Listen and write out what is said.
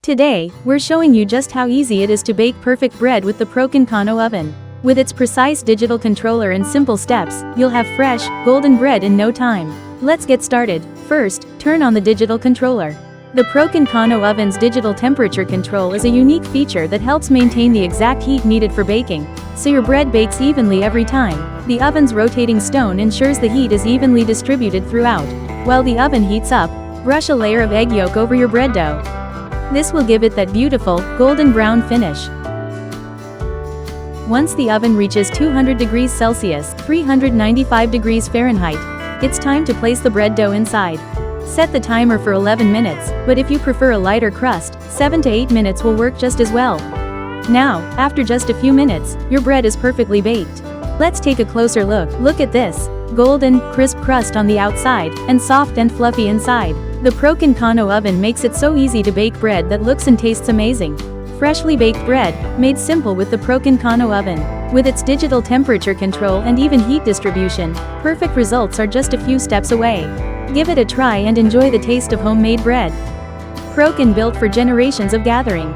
Today, we're showing you just how easy it is to bake perfect bread with the Prokan Kano Oven. With its precise digital controller and simple steps, you'll have fresh, golden bread in no time. Let's get started. First, turn on the digital controller. The Prokan Kano Oven's digital temperature control is a unique feature that helps maintain the exact heat needed for baking, so your bread bakes evenly every time. The oven's rotating stone ensures the heat is evenly distributed throughout. While the oven heats up, brush a layer of egg yolk over your bread dough. This will give it that beautiful, golden brown finish. Once the oven reaches 200 degrees Celsius, 395 degrees Fahrenheit, it's time to place the bread dough inside. Set the timer for 11 minutes, but if you prefer a lighter crust, 7 to 8 minutes will work just as well. Now, after just a few minutes, your bread is perfectly baked. Let's take a closer look. Look at this. Golden, crisp crust on the outside, and soft and fluffy inside. The Prokan Kano Oven makes it so easy to bake bread that looks and tastes amazing. Freshly baked bread, made simple with the Prokan Kano Oven. With its digital temperature control and even heat distribution, perfect results are just a few steps away. Give it a try and enjoy the taste of homemade bread. Prokan, built for generations of gathering.